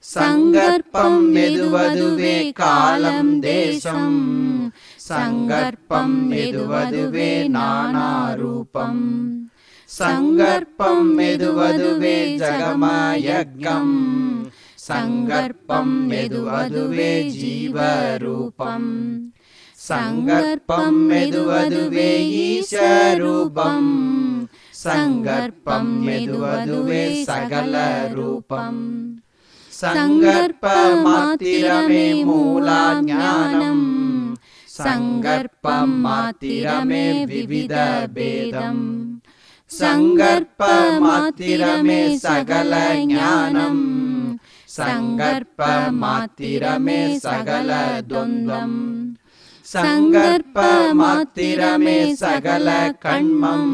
சங்கற்பம் எதுவதுவே காலம் தேசம். சங்கற்பம் எதுவதுவே நானாரூபம். சங்கற்பம் எதுவதுவே ஜகமயக்கம். சங்கற்பம் எதுவதுவே ஜீவரூபம். சங்கற்பம் எதுவதுவே ஈசரூபம். சங்கற்பம் எதுவதுவே சகல ரூபம். சங்கற்ப மாத்திரமே மூலாஞானம். சங்கற்பம் மாத்திரமே விவித பேதம். சங்கற்ப மாத்திரமே சகல ஞானம். சங்கற்ப மாத்திரமே சகல துவந்தம். சங்கற்ப மாத்திரமே சகல கண்மம்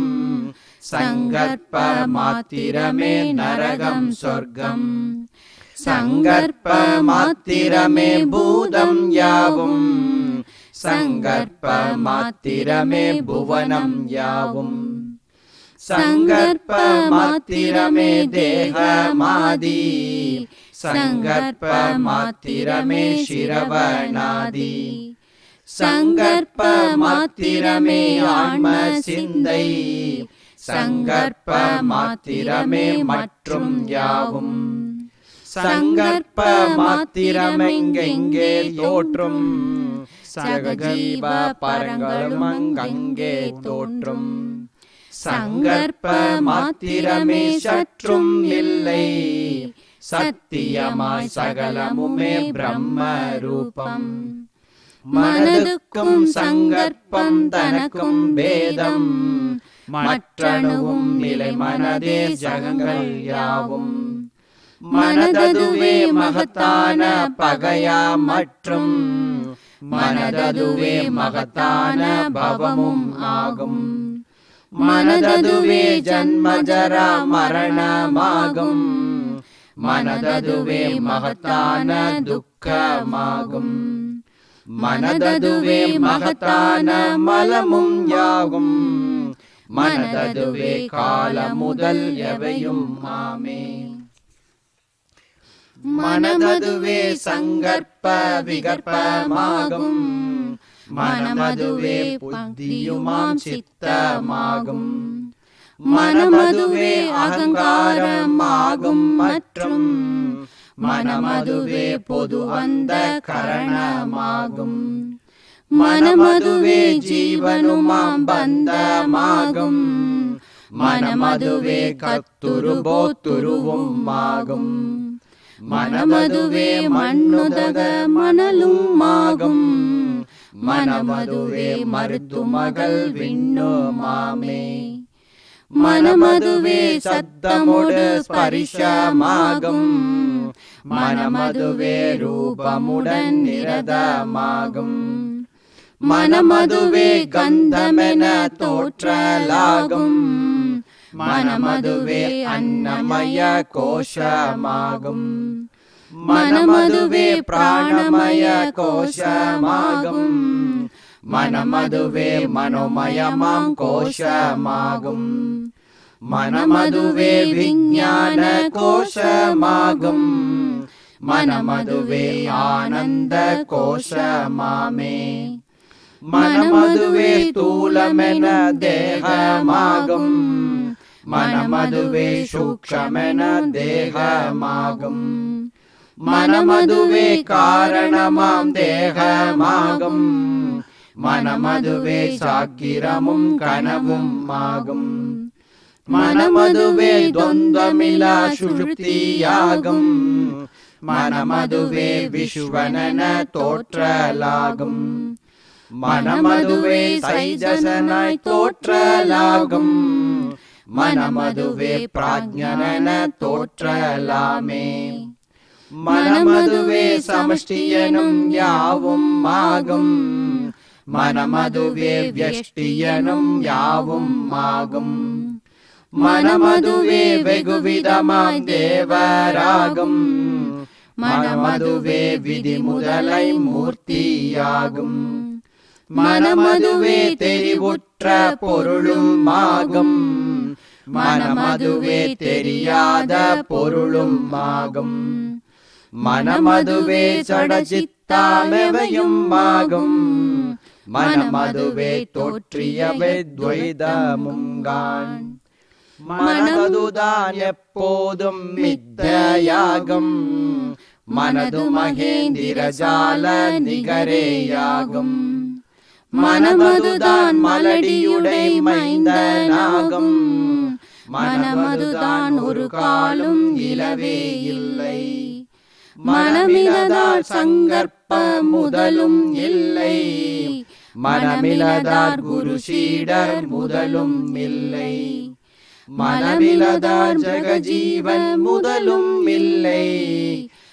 சங்கற்ப மாத்திரமே நரகம் சொர்க்கம் சங்கற்ப மாத்திரமே பூதம் யாவும் சங்கற்ப மாத்திரமே புவனம் யாவும் சங்கற்ப மாத்திரமே தேகமாதி சங்கற்ப மாத்திரமே சிரவணாதி சங்கற்ப மாத்திரமே ஆன்ம சிந்தை சங்கற்ப மாத்திரமே மற்றும் யாவும் சங்கற்ப மாத்திரமெங்கெங்கே தோற்றும் சகஜீவ பரங்களும் அங்கங்கே தோற்றும் சங்கற்ப மாத்திரமே சற்றும் இல்லை சத்தியமாய் சகலமுமே பிரம்ம ரூபம் மனதுக்கும் சங்கற்பம் தனக்கும் பேதம் மற்றணுவும் நிலை மனதே ஜகங்கள் யாவும் மனததுவே மகத்தான பகையா மற்றும் மனததுவே மகத்தான பவமும் ஆகும் மனததுவே ஜன்மஜரா மரணமாகும் மனததுவே மகத்தான துக்கமாகும் மனததுவே மகத்தான மலமும் யாகும் மனததுவே கால முதல் எவையும் ஆமே மனததுவே சங்கற்ப விகற்பமாகும் மனமதுவே புத்தியுமாம் சித்தமாகும் மனமதுவே அகங்காரமாகும் மற்றும் மனமதுவே பொது அந்த கரணமாகும் மனமதுவே ஜீவனுமாம் பந்தமாகும் மனமதுவே கத்துரு போத்துருவும் ஆகும் மனமதுவே மண்ணுதக மணலும் ஆகும் மனமதுவே மருத்துமகள் விண்ணுமாமே மனமதுவே சத்தமுடு ஸ்பரிஷமாகும் மனமதுவே ரூபமுடன் நிரதமாகும் மனமதுவே கந்தமென தோற்றலாகும் மனமதுவே அன்னமய கோஷமாகும் மனமதுவே பிராணமய கோஷமாகும் மனமதுவே மனோமயமாம் கோஷமாகும் மனமதுவே விஞ்ஞான கோஷமாகும் மனமதுவே ஆனந்த கோஷமாமே மனமதுவே தூலமென தேகமாகும் மனமதுவே சூக்ஷமென தேகமாகும் மனமதுவே காரணமாம் தேகமாகும் மனமதுவே சாக்கிரமும் கனவும் ஆகும் மனமதுவே துவந்தமிலா சுஷுப்தியாகும் மனமதுவே விஸ்வனன தோற்றலாகும் மனமதுவே சைஜசனாய் தோற்றலாகும் மனமதுவே பிராஜ்ஞனன தோற்றலாமே மனமதுவே சமஷ்டியனும் யாவும் ஆகும் மனமதுவே வியஷ்டியனும் யாவும் ஆகும் மனமதுவே வெகுவிதமாய் தேவராகும் மனமதுவே விதி முதலை மூர்த்தியாகும் மனமதுவே தெரிவுற்ற பொருளும் ஆகும் மனமதுவே தெரியாத பொருளும் ஆகும் மனமதுவே சடசித்தாமெவையும் ஆகும் மனமதுவே தோற்றியவை துவைதமுங்கான் மனதுதான் எப்போதும் மித்தையாகும் மனது மகேந்திரஜால நிகரேயாகும் மனமதுதான் மலடியுடை மைந்தனாகும் மனமதுதான் ஒரு காலும் இலவே இல்லை மனமிலதார் சங்கற்ப முதலும் இல்லை மனமிலதார் குரு சீடர் முதலும் இல்லை மனமிலதார் ஜெகஜீவன் முதலும் இல்லை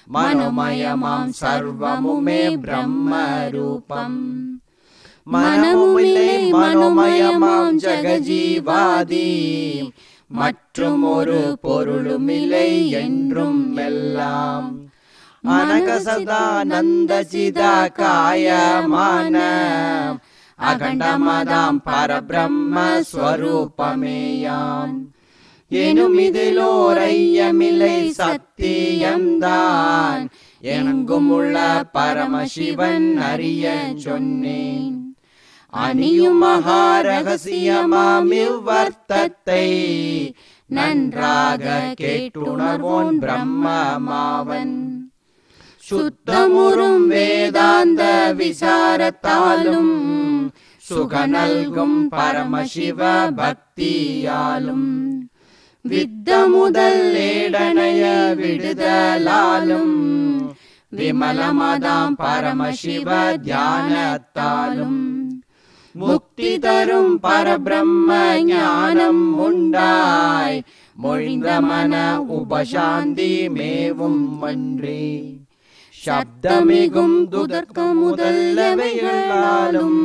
மனோமயமாம் சர்வமுமே பிரம்ம ரூபம் மனமுமில்லை மனோமயமாம் ஜெகஜீவாதி மற்றும் ஒரு பொருளுமில்லை என்றும் எல்லாம் அனகசதானந்த சிதாகாயமான அகண்டமதாம் பரபிரம்ம ஸ்வரூபமேயான் எனும் இதிலோர் ஐயமில்லை சத்தியம்தான் எங்கும் உள்ள பரமசிவன் அறிய சொன்னேன் அணியும் மகாரகசியமாம் இவ்வர்த்தத்தை நன்றாக கேட்டுணர்வோன் பிரம்மமாவன் சுத்தமுறும் வேதாந்த விசாரத்தாலும் சுக நல்கும் பரமசிவ பக்தியாலும் வித்த முதல் ஏடனைய விடுதலாலும் விமலமதாம் பரமசிவ தியானத்தாலும் முக்தி தரும் பரபிரம்ம ஞானம் உண்டாய் மொழிந்த மன உபசாந்தி மேவும் மன்றே சப்தமிகும் துதர்க்க முதல்லவைகளாலும்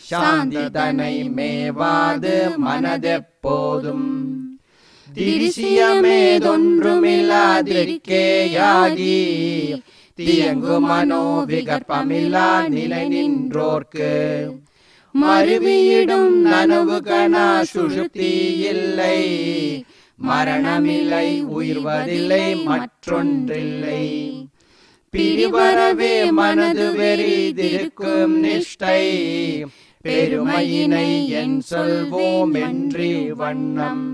சாந்தி தனை மேவாது மனதெப்போதும் திரிசியமேதொன்றுமில்லாதிருக்கேயாகி தியங்கு மனோ விகற்பமில்லா நிலை நின்றோர்க்கு மறுவியிடும் நனவு கணா சுஷுப்தி இல்லை மரணமில்லை உயிர்வதில்லை மற்றொன்றில்லை பிரிவரவே மனது வெறிதிருக்கும் நிஷ்டை பெருமையினை என் சொல்வோம் என்று வண்ணம்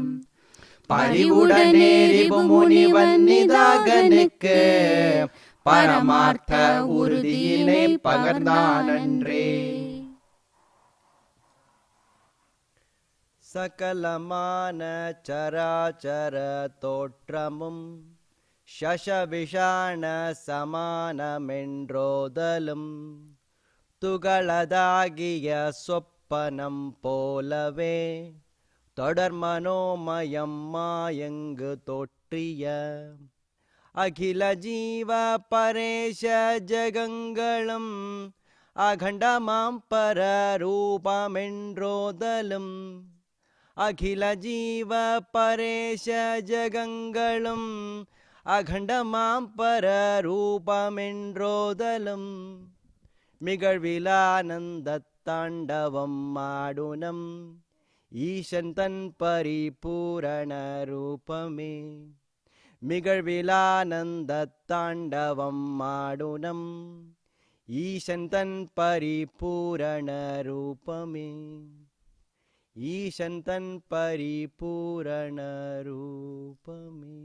பரிவுடனே ரிபு முனிவன் நிதாகனுக்கு பரமார்த்த உறுதியினை பகர்ந்தானன்றே சகலமான சராச்சர தோற்றமும் சசவிஷாண சமானமென்றோதலும் துகளதாகிய சொப்பனம் போலவே தொடர் மனோமயம் மாயங்கு தோற்றிய அகில ஜீவ பரேஷ ஜகங்களும் அகண்டமாம் பர ரூபமென்றோதலும் அகில ஜீவ பரேஷ ஜகங்களும் அகண்டமாம் பர ரூபமென்றோதலும் மிகழ்விலானந்த தாண்டவம் மாடுனம் ஈசன் தன் பரிபூரண ரூபமே மிகழ்விலானந்த தாண்டவம் மாடுனம் ஈசன் தன் பரிபூரண ரூபமே ஈசன் தன் பரிபூரண ரூபமே